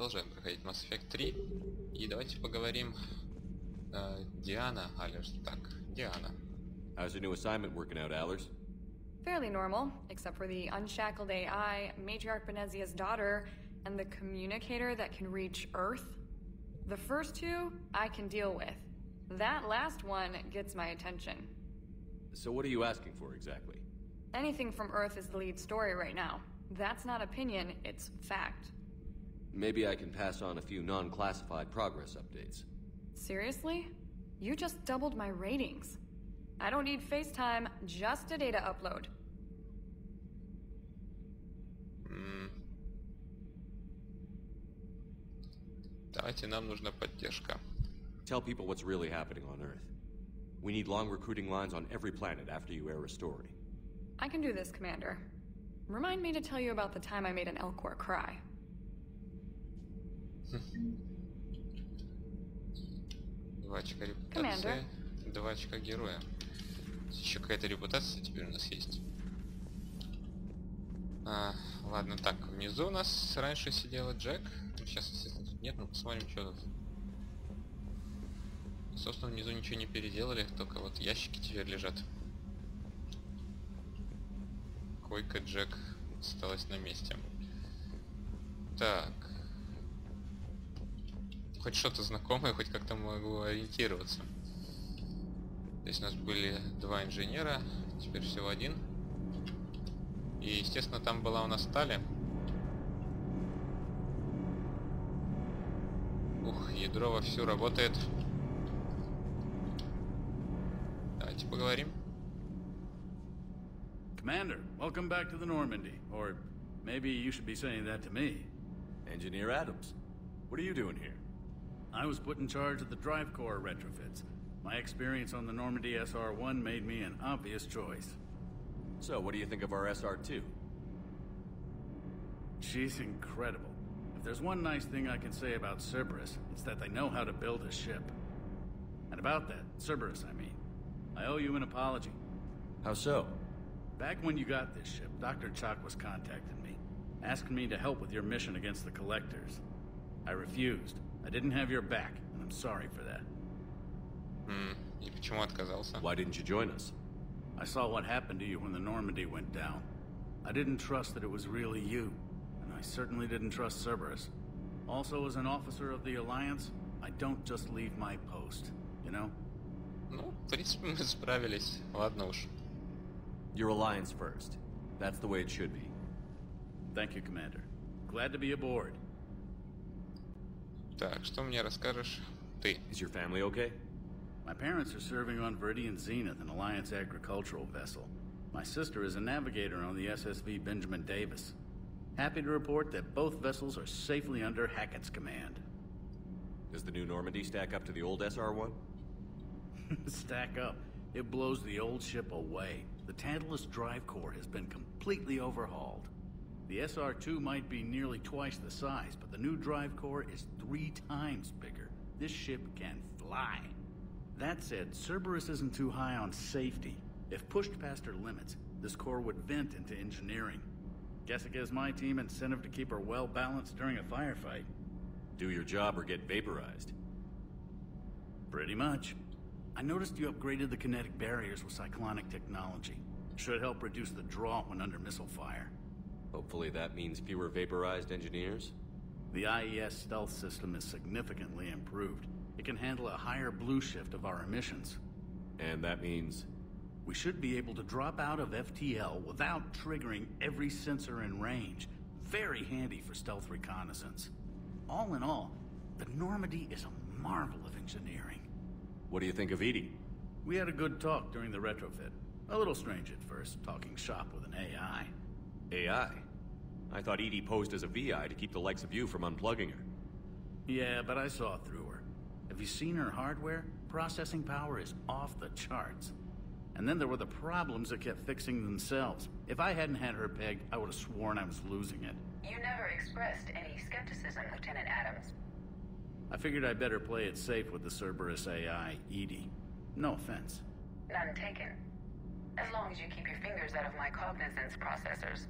продолжаем проходить Mass Effect 3. И давайте поговорим... Диана, Алерс, так, Диана. How's your new assignment working out, Allers? Fairly normal, except for the unshackled AI, Matriarch Benezia's daughter, and the communicator that can reach Earth. The first two, I can deal with. That last one gets my attention. So what are you asking for exactly? Anything from Earth is the lead story right now. That's not opinion, it's fact. Maybe I can pass on a few non-classified progress updates. Seriously? You just doubled my ratings. I don't need FaceTime, just a data upload. Давайте, нам нужна поддержка. Tell people what's really happening on Earth. We need long recruiting lines on every planet after you air a story. I can do this, Commander. Remind me to tell you about the time I made an Elcor cry. Два очка репутации, 2 очка героя. Еще какая-то репутация теперь у нас есть. Ладно, так, внизу у нас раньше сидела Джек. Сейчас, естественно, тут нет, но посмотрим, что тут. Собственно, внизу ничего не переделали, только вот ящики теперь лежат. Койка Джек осталась на месте. Так. Хоть что-то знакомое, хоть как-то могу ориентироваться. Здесь у нас были 2 инженера, теперь всего 1. И, естественно, там была у нас Тали. Ух, ядро вовсю работает. Давайте поговорим. Commander, welcome back to the Normandy. Or maybe you should be saying that to me. Engineer Adams, what are you doing here? I was put in charge of the drive core retrofits. My experience on the Normandy SR-1 made me an obvious choice. So, what do you think of our SR-2? She's incredible. If there's one nice thing I can say about Cerberus, it's that they know how to build a ship. And about that, Cerberus, I mean, I owe you an apology. How so? Back when you got this ship, Dr. Chalk was contacting me, asking me to help with your mission against the Collectors. I refused. I didn't have your back, and I'm sorry for that. И почему отказался? Why didn't you join us? I saw what happened to you when the Normandy went down. I didn't trust that it was really you, and I certainly didn't trust Cerberus. Also, as an officer of the Alliance, I don't just leave my post, you know? Ну, в принципе, мы справились. Ладно уж. Your Alliance first. That's the way it should be. Thank you, Commander. Glad to be aboard. Так, что мне расскажешь ты? Is your family okay? My parents are serving on Viridian Zenith, an Alliance agricultural vessel. My sister is a navigator on the SSV Benjamin Davis. Happy to report that both vessels are safely under Hackett's command. Does the new Normandy stack up to the old SR-1? Stack up. It blows the old ship away. The Tantalus drive core has been completely overhauled. The SR-2 might be nearly twice the size, but the new drive core is 3 times bigger. This ship can fly. That said, Cerberus isn't too high on safety. If pushed past her limits, this core would vent into engineering. Guess it gives my team incentive to keep her well-balanced during a firefight. Do your job or get vaporized. Pretty much. I noticed you upgraded the kinetic barriers with cyclonic technology. Should help reduce the draw when under missile fire. Hopefully that means fewer vaporized engineers? The IES stealth system is significantly improved. It can handle a higher blue shift of our emissions. And that means? We should be able to drop out of FTL without triggering every sensor in range. Very handy for stealth reconnaissance. All in all, the Normandy is a marvel of engineering. What do you think of Edie? We had a good talk during the retrofit. A little strange at first, talking shop with an AI. AI? I thought Edie posed as a VI to keep the likes of you from unplugging her. Yeah, but I saw through her. Have you seen her hardware? Processing power is off the charts. And then there were the problems that kept fixing themselves. If I hadn't had her pegged, I would have sworn I was losing it. You never expressed any skepticism, Lieutenant Adams. I figured I'd better play it safe with the Cerberus AI, Edie. No offense. None taken. As long as you keep your fingers out of my cognizance processors.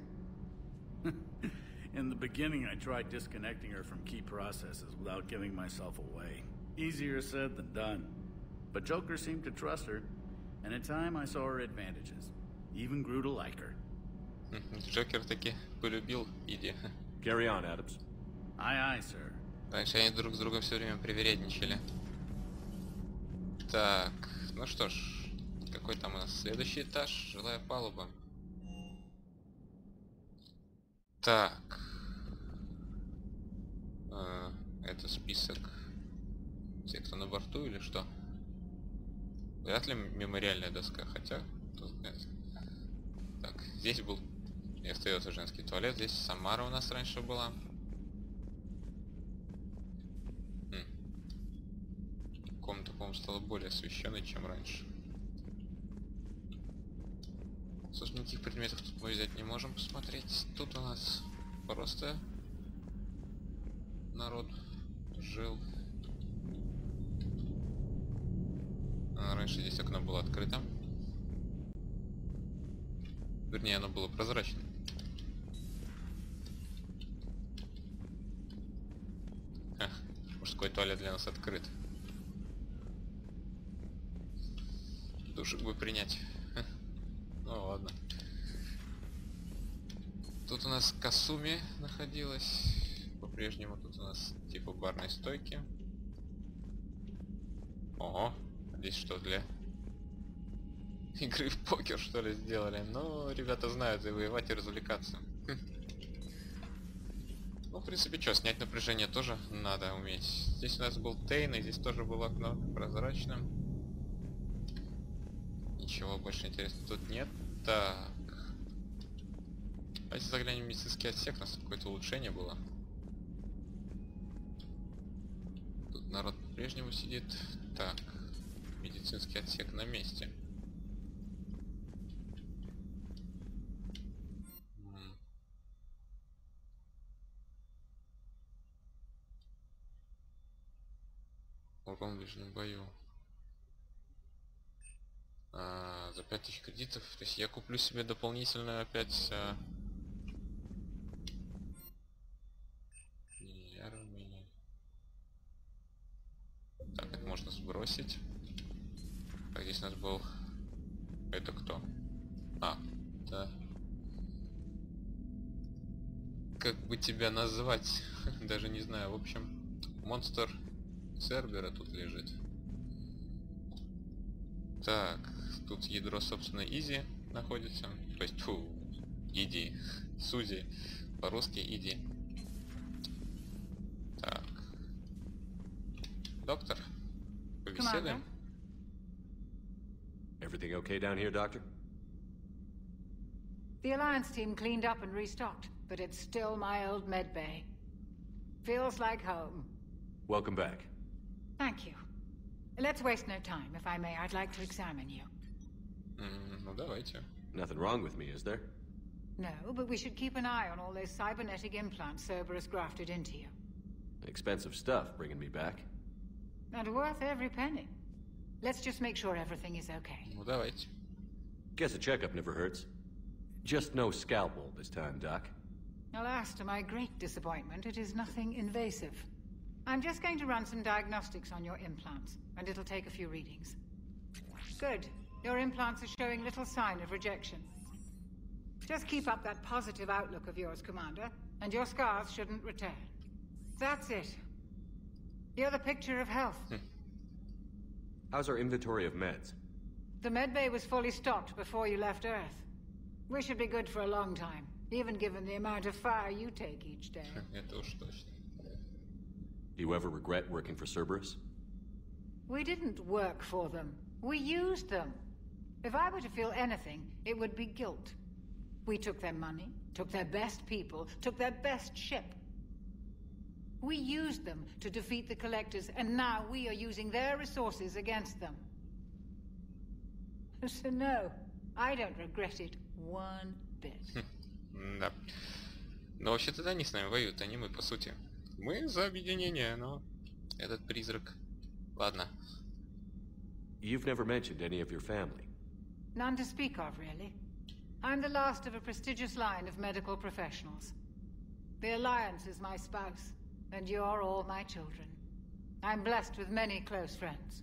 In the beginning, I tried disconnecting her from key processes without giving myself away. Easier said than done. But Joker seemed to trust her, and in time I saw her advantages. Even grew to like her. Джокер таки полюбил Иди. Carry on, Adams. Aye, sir. Раньше они друг с другом все время привередничали. Так, ну что ж, какой там у нас следующий этаж? Жилая палуба. Так. Это список тех, кто на борту или что? Вряд ли мемориальная доска, хотя... Кто знает. Так, здесь был и остается женский туалет. Здесь Самара у нас раньше была. Комната, по-моему, стала более освещенной, чем раньше. Собственно, никаких предметов тут мы взять не можем посмотреть. Тут у нас просто народ жил. Раньше здесь окно было открыто. Вернее, оно было прозрачным. Мужской туалет для нас открыт. Душик бы принять. Ну ладно. Тут у нас Касуми находилась. По-прежнему тут у нас типа барной стойки. Ого, здесь что, для игры в покер что ли сделали? Ну, ребята знают и воевать, и развлекаться. Ну, в принципе, что, снять напряжение тоже надо уметь. Здесь у нас был Тейн, и здесь тоже было окно прозрачным. Ничего больше интересного тут нет. Так. Давайте заглянем в медицинский отсек, у нас тут какое-то улучшение было. Тут народ по-прежнему сидит. Так. Медицинский отсек на месте. В ближнем бою. За 5000 кредитов. То есть я куплю себе дополнительную опять армии. Так, это можно сбросить. Так, здесь у нас был... Это кто? Да. Как бы тебя назвать? Даже не знаю. В общем, монстр Цербера тут лежит. Так, тут ядро, собственно, Изи находится. То есть, Иди. Сузи. По-русски Иди. Так. Доктор, побеседуем. Everything okay down here, Doctor? The Alliance team cleaned up and restocked, but it's still my old med bay. Feels like home. Welcome back. Thank you. Let's waste no time. If I may, I'd like to examine you. Ну, давайте. Nothing wrong with me, is there? No, but we should keep an eye on all those cybernetic implants Cerberus grafted into you. Expensive stuff bringing me back. And worth every penny. Let's just make sure everything is okay. Ну, давайте. Guess a checkup never hurts. Just no scalpel this time, Doc. Alas, to my great disappointment, it is nothing invasive. I'm just going to run some diagnostics on your implants, and it'll take a few readings. Good. Your implants are showing little sign of rejection. Just keep up that positive outlook of yours, Commander, and your scars shouldn't return. That's it. You're the picture of health. How's our inventory of meds? The medbay was fully stocked before you left Earth. We should be good for a long time, even given the amount of fire you take each day. Это уж точно. Do you ever regret working for Cerberus? We didn't work for them. We used them. If I were to feel anything, it would be guilt. We took their money, took their best people, took their best ship. We used them to defeat the Collectors, and now we are using their resources against them. So no, I don't regret it one bit. Да. Но вообще-то они с нами воюют, они мы, по сути. Мы за объединение, но этот призрак. Ладно. You've never mentioned any of your family. None to speak of, really. I'm the last of a prestigious line of medical professionals. The Alliance is my spouse, and you're all my children. I'm blessed with many close friends.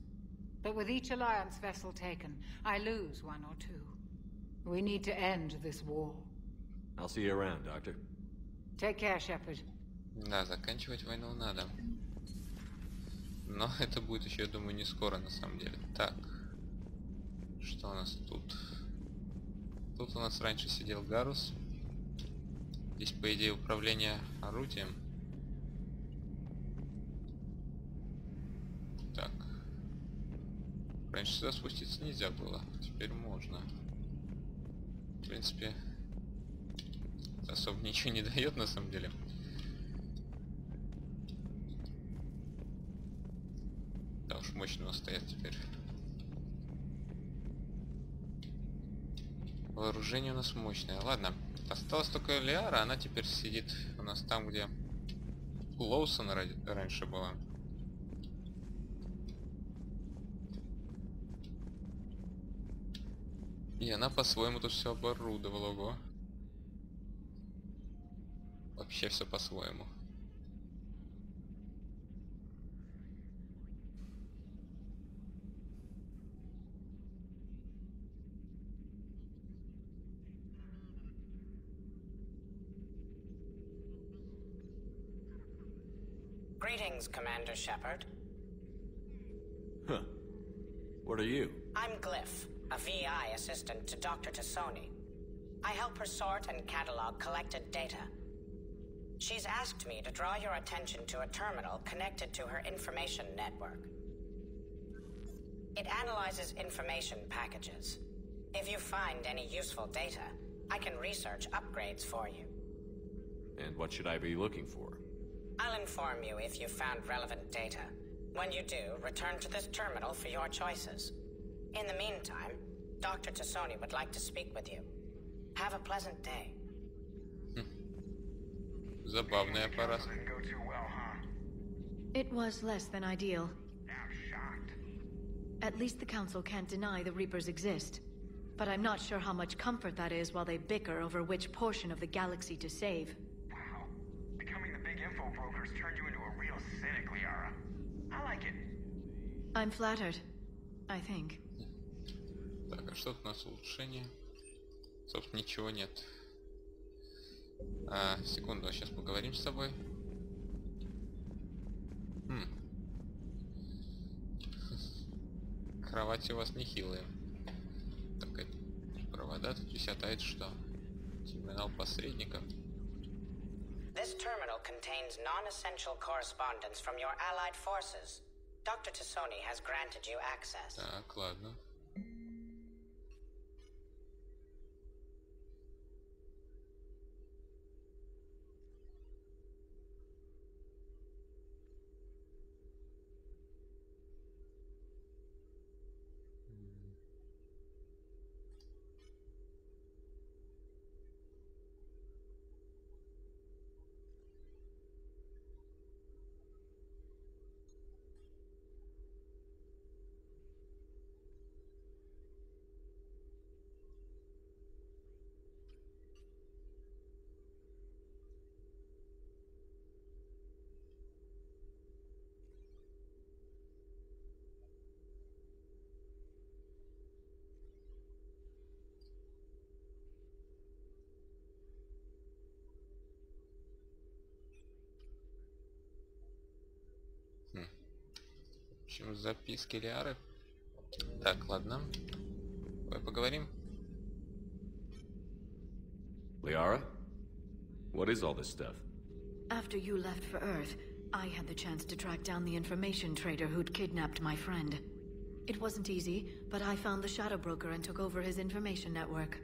But with each Alliance vessel taken, I lose one or two. We need to end this war. I'll see you around, Doctor. Take care, Shepard. Да, заканчивать войну надо. Но это будет еще, я думаю, не скоро на самом деле. Так. Что у нас тут? Тут у нас раньше сидел Гарус. Здесь, по идее, управление орудием. Так. Раньше сюда спуститься нельзя было. Теперь можно. В принципе, особо ничего не дает на самом деле. Да уж, мощного стоят теперь. Вооружение у нас мощное. Ладно, осталась только Лиара, она теперь сидит у нас там, где Лоусон раньше была. И она по-своему тут все оборудовала, ого. Вообще все по-своему. Greetings, Commander Shepard. Huh. What are you? I'm Glyph, a VI assistant to Dr. Tassoni. I help her sort and catalog collected data. She's asked me to draw your attention to a terminal connected to her information network. It analyzes information packages. If you find any useful data, I can research upgrades for you. And what should I be looking for? I'll inform you if you've found relevant data. When you do, return to this terminal for your choices. In the meantime, Dr. Tassoni would like to speak with you. Have a pleasant day. Забавный аппарат. It was less than ideal. I'm shocked. At least the Council can't deny the Reapers exist. But I'm not sure how much comfort that is while they bicker over which portion of the galaxy to save. Wow. Becoming the big info broker's turned you into a real cynic, Liara. I like it. I'm flattered. I think. Так, а что тут у нас улучшение? Собственно, ничего нет. Секунду, сейчас поговорим с тобой. Кровати у вас нехилые. Так, это провода тут висят, а это что? Терминал посредника. This terminal contains non-essential correspondence from your allied forces. Dr. Tassoni has granted you access. Так, ладно. В общем, записки Лиары. Так, ладно. Давай поговорим. Liara? What is all this stuff? After you left for Earth, I had the chance to track down the information trader who'd kidnapped my friend. It wasn't easy, but I found the Shadow Broker and took over his information network.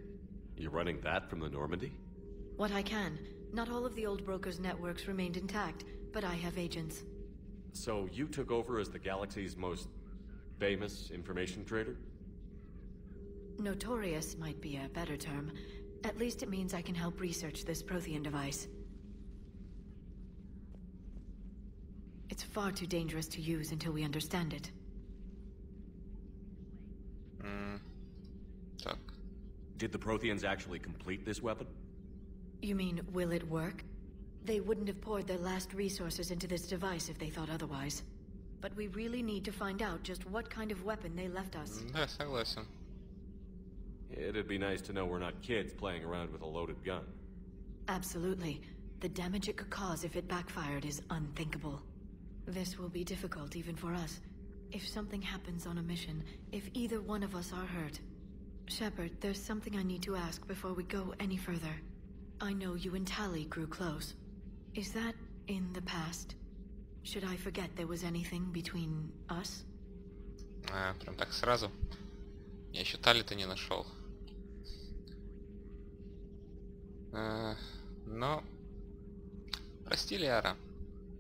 You're running that from the Normandy? What I can. Not all of the old broker's networks remained intact, but I have agents. So you took over as the galaxy's most famous information trader? Notorious might be a better term. At least it means I can help research this Prothean device. It's far too dangerous to use until we understand it. Так. Did the Protheans actually complete this weapon? You mean, will it work? They wouldn't have poured their last resources into this device if they thought otherwise. But we really need to find out just what kind of weapon they left us. Да, согласен. It'd be nice to know we're not kids playing around with a loaded gun. Absolutely. The damage it could cause if it backfired is unthinkable. This will be difficult even for us. If something happens on a mission, if either one of us are hurt. Shepard, there's something I need to ask before we go any further. I know you and Tali grew close. Is that in the past? Should I forget there was anything between us? Прям так сразу. Я еще Тали-то не нашел. Но... Прости, Лиара.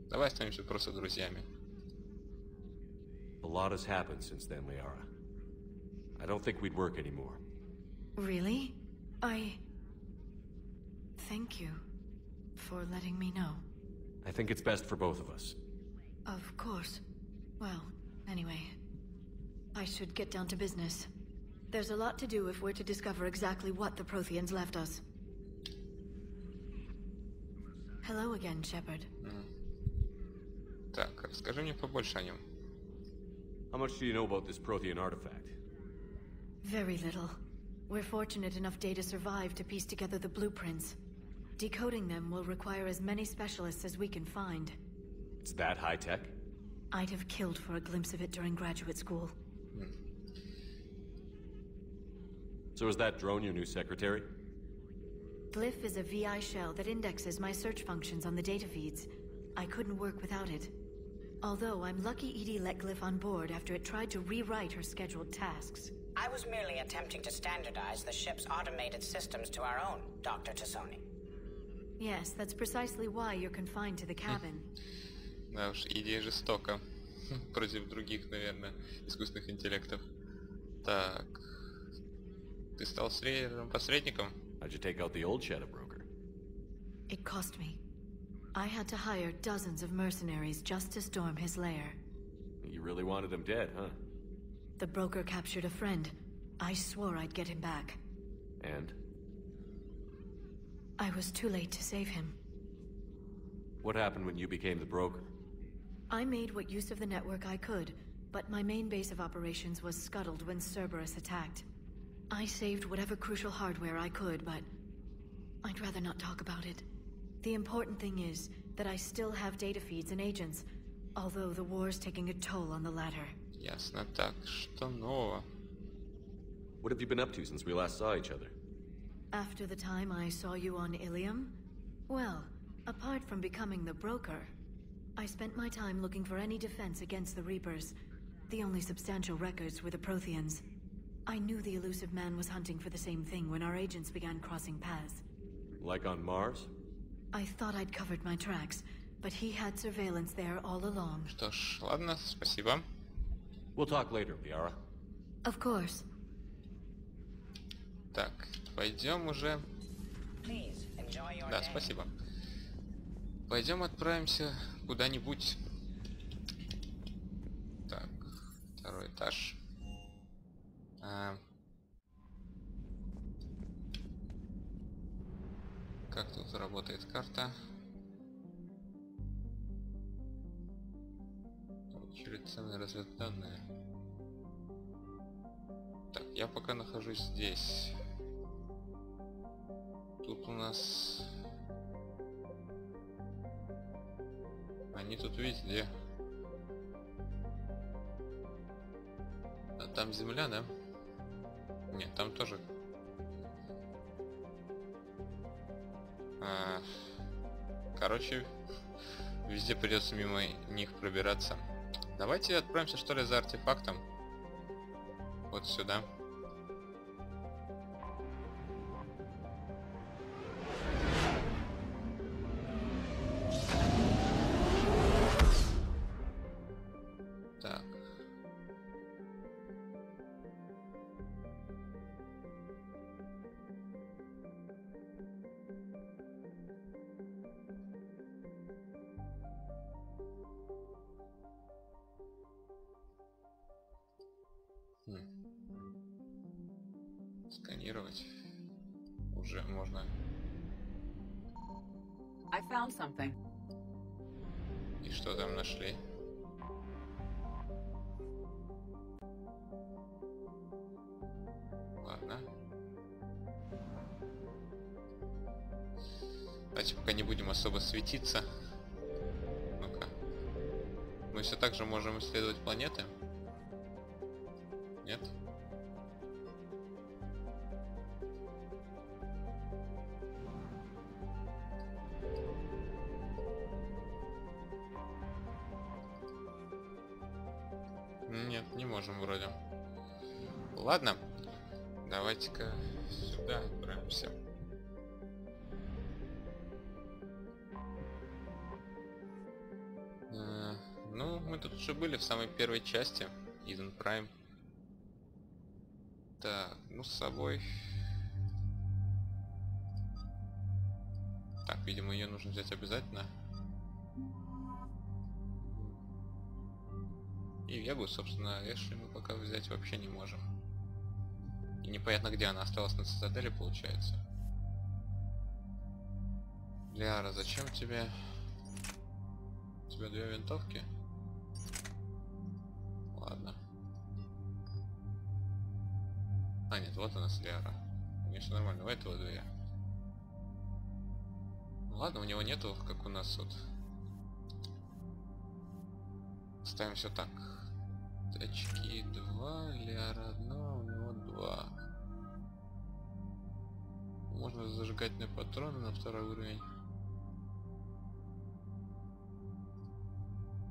Давай останемся просто друзьями. A lot has happened since then, Liara. I don't think we'd work anymore. Really? Thank you for letting me know. I think it's best for both of us. Of course. Well, anyway. I should get down to business. There's a lot to do if we're to discover exactly what the Protheans left us. Hello again, Shepard. Так, расскажи мне побольше о нем. How much do you know about this Prothean artifact? Very little. We're fortunate enough Data survived to piece together the blueprints. Decoding them will require as many specialists as we can find. It's that high-tech? I'd have killed for a glimpse of it during graduate school. So is that drone your new secretary? Glyph is a VI shell that indexes my search functions on the data feeds. I couldn't work without it. Although I'm lucky Edie let Glyph on board after it tried to rewrite her scheduled tasks. I was merely attempting to standardize the ship's automated systems to our own, Dr. Tassoni. Yes, that's precisely why you're confined to the cabin. Да уж, идея жестока. Против других, наверное, искусственных интеллектов. Так... Ты стал посредником? How'd you take out the old shadow broker? It cost me. I had to hire dozens of mercenaries just to storm his lair. You really wanted him dead, huh? The broker captured a friend. I swore I'd get him back. And? I was too late to save him. What happened when you became the broker? I made what use of the network I could, but my main base of operations was scuttled when Cerberus attacked. I saved whatever crucial hardware I could, but I'd rather not talk about it. The important thing is that I still have data feeds and agents, although the war's taking a toll on the latter. Ясно. Так, что нового? What have you been up to since we last saw each other? After the time I saw you on Ilium? Well, apart from becoming the broker, I spent my time looking for any defense against the Reapers. The only substantial records were the Protheans. I knew the elusive man was hunting for the same thing when our agents began crossing paths. Like on Mars? I thought I'd covered my tracks, but he had surveillance there all along. Что ж, ладно, спасибо. We'll talk later, Liara. Of course. Так, пойдем уже... Please enjoy your Да, day. спасибо. Пойдем отправимся куда-нибудь. Так, второй этаж. Как тут работает карта? Очередь ценные разведданные. Так, я пока нахожусь здесь. Тут у нас... Они тут везде. А там земля, да? Нет, там тоже. Короче, везде придется мимо них пробираться. Давайте отправимся, что ли, за артефактом. Вот сюда. Так. Сканировать. Уже можно. I found something. И что там нашли? Ладно. Давайте пока не будем особо светиться. Ну-ка. Мы все так же можем исследовать планеты? Нет? Нет, не можем вроде. Ладно. Давайте-ка сюда отправимся. Ну, мы тут уже были в самой первой части. Иден Прайм. Так, ну с собой. Так, видимо, ее нужно взять обязательно. И Вегу, собственно, Эшли мы пока взять вообще не можем. И непонятно, где она осталась, на цитадели, получается. Ляра, зачем тебе? У тебя 2 винтовки? Ладно. А, нет, вот она, Ляра. У нее все нормально, у этого 2. Ну ладно, у него нету, как у нас вот. Ставим все так. Очки 2, Ляра 1, у него 2. Можно зажигательные патроны на 2-й уровень.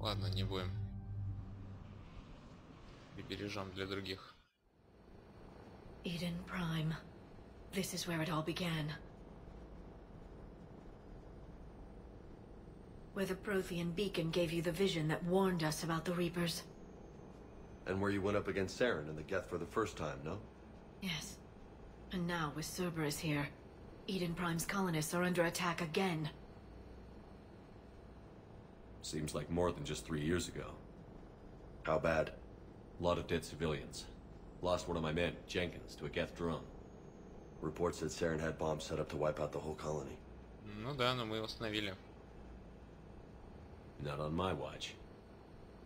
Ладно, не будем. Прибережем для других. Eden Prime. This is where it all began. Where the Prothean beacon gave you the vision that warned us about the Reapers. And where you went up against Saren and the Geth for the first time, no? Yes. And now, with Cerberus here, Eden Prime's colonists are under attack again. Seems like more than just 3 years ago. How bad? A lot of dead civilians. Lost one of my men, Jenkins, to a Geth drone. Reports said Saren had bombs set up to wipe out the whole colony. Ну да, но мы его остановили. Not on my watch.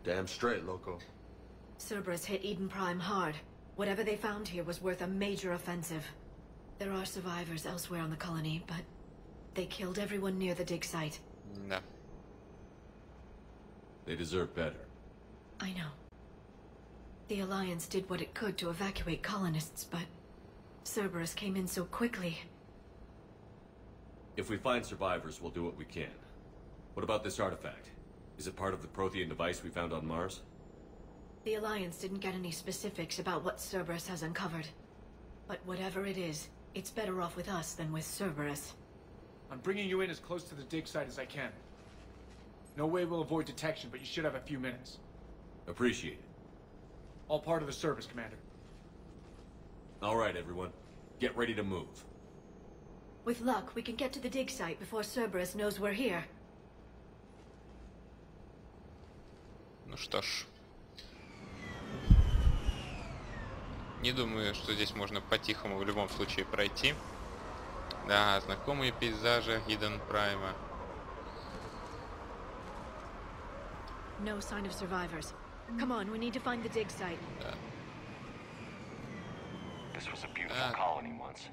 Damn straight, loco. Cerberus hit Eden Prime hard. Whatever they found here was worth a major offensive. There are survivors elsewhere on the colony, but they killed everyone near the dig site. Да. They deserve better. I know. The Alliance did what it could to evacuate colonists, but Cerberus came in so quickly. If we find survivors, we'll do what we can. What about this artifact? Is it part of the Prothean device we found on Mars? The Alliance didn't get any specifics about what Cerberus has uncovered. But whatever it is, it's better off with us than with Cerberus. I'm bringing you in as close to the dig site as I can. No way we'll avoid detection, but you should have a few minutes. Appreciate it. All part of the service, Commander. All right, everyone. Get ready to move. With luck, we can get to the dig site before Cerberus knows we're here. Ну что ж. Не думаю, что здесь можно по-тихому в любом случае пройти. Да, знакомые пейзажи Иден Прайма. No sign of survivors. Come on, we need to find the dig site. Да. This was a beautiful colony once.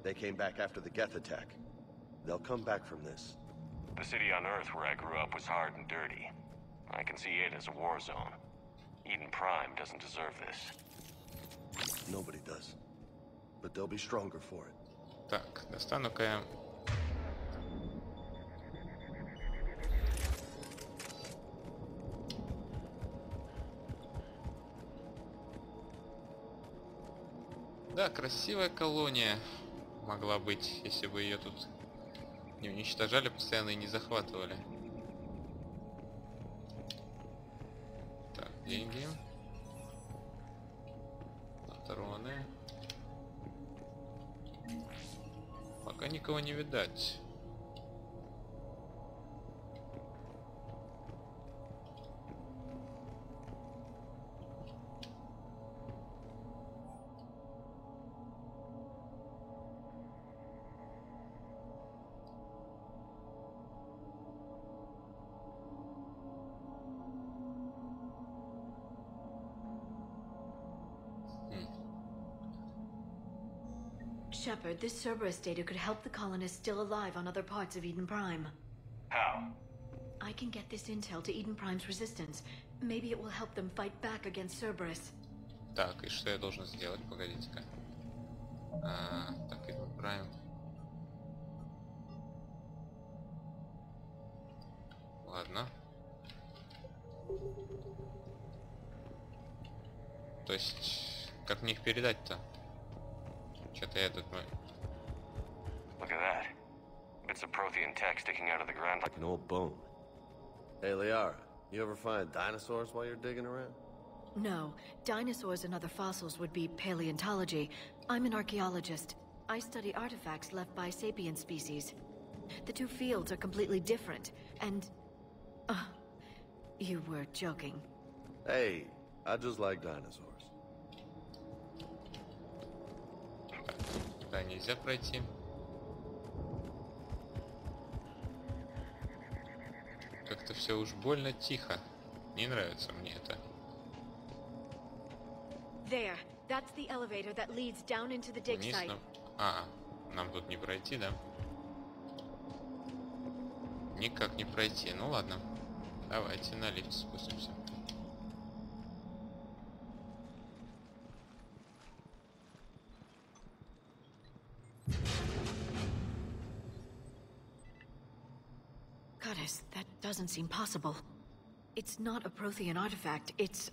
They came back after the Geth attack. They'll come back from this. The city on Earth where I grew up was hard and dirty. I can see it as a war zone. Eden Prime doesn't deserve this. Nobody does. But they'll be stronger for it. Так, достану-ка я. Да, красивая колония могла быть, если бы ее тут не уничтожали постоянно и не захватывали. Так, деньги. Патроны. Пока никого не видать. Shepard, this Cerberus data could help the colonists still alive on other parts of Eden Prime. How? I can get this intel to Eden Prime's resistance. Maybe it will help them fight back against Cerberus. Так, и что я должен сделать? Погодите-ка. Так, Иден Прайм. Ладно. То есть, как мне их передать-то? Что-то я тут... Look at that. Bits of Prothean tech sticking out of the ground like An old bone. Hey, Liara, you ever find dinosaurs while you're digging around? No, dinosaurs and other fossils would be paleontology. I'm an archaeologist. I study artifacts left by sapient species. The two fields are completely different, and... you were joking. Hey, I just like dinosaurs. Да, нельзя пройти. Как-то все уж больно тихо. Не нравится мне это. There, that's the elevator that leads down into the dig Вниз site. нам тут не пройти, да? Никак не пройти. Ну ладно. Давайте на лифт спустимся. Goddess, that doesn't seem possible. It's not a Prothean artifact, it's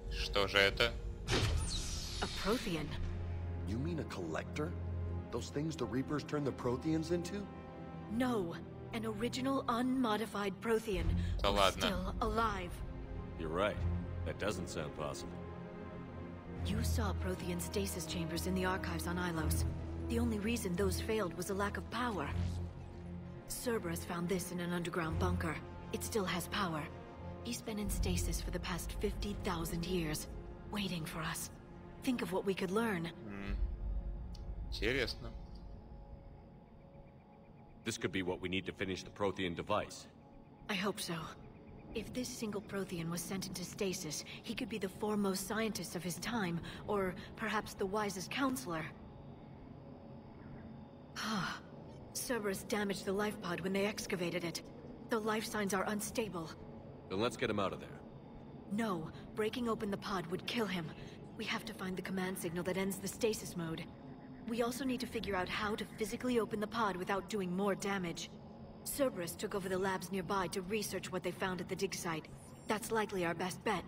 Что же это? a Prothean. You mean a collector? Those things the Reapers turned the Protheans into? No, an original unmodified Prothean Да who's ладно. still alive. You're right. That doesn't sound possible. You saw Prothean stasis chambers in the archives on Ilos. The only reason those failed was a lack of power. Cerberus found this in an underground bunker. It still has power. He's been in stasis for the past 50,000 years, waiting for us. Think of what we could learn. Интересно. This could be what we need to finish the Prothean device. I hope so. If this single Prothean was sent into stasis, he could be the foremost scientist of his time, or perhaps the wisest counselor. Cerberus damaged the life pod when they excavated it. The life signs are unstable. Then let's get him out of there. No, breaking open the pod would kill him. We have to find the command signal that ends the stasis mode. We also need to figure out how to physically open the pod without doing more damage. Cerberus took over the labs nearby to research what they found at the dig site. That's likely our best bet.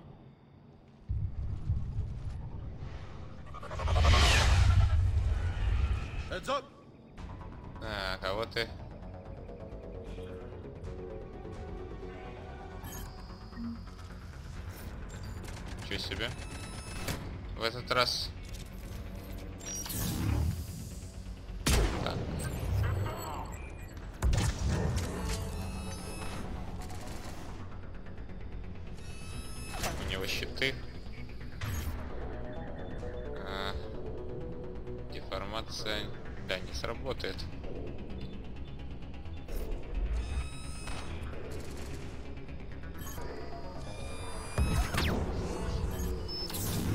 Heads up! Так, а вот и... Чё себе? В этот раз... Так. У него щиты. Деформация... Да, не сработает.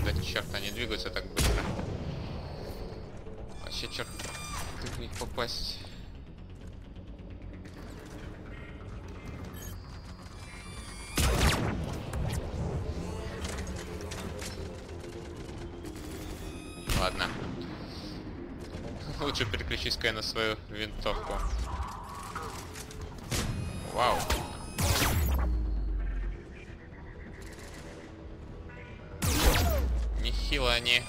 Да черт, они двигаются так быстро. Вообще черт, как в них попасть? Ладно. Лучше переключись-ка я на свою винтовку. Вау. Нехило они.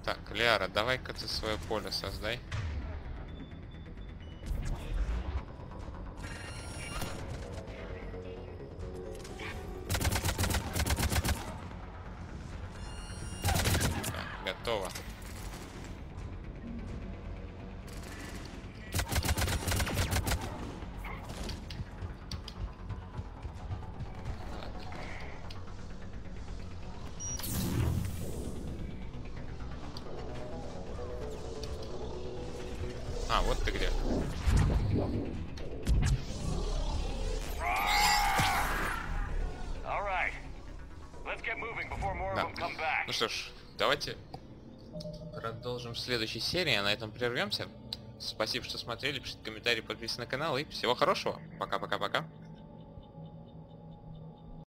Так, Лиара, давай-ка ты свое поле создай. Так, готово. А, вот ты где. All right. Let's get moving before more of them come back. Ну что ж, давайте продолжим в следующей серии, а на этом прервемся. Спасибо, что смотрели, пишите комментарии, подписывайтесь на канал и всего хорошего. Пока-пока-пока.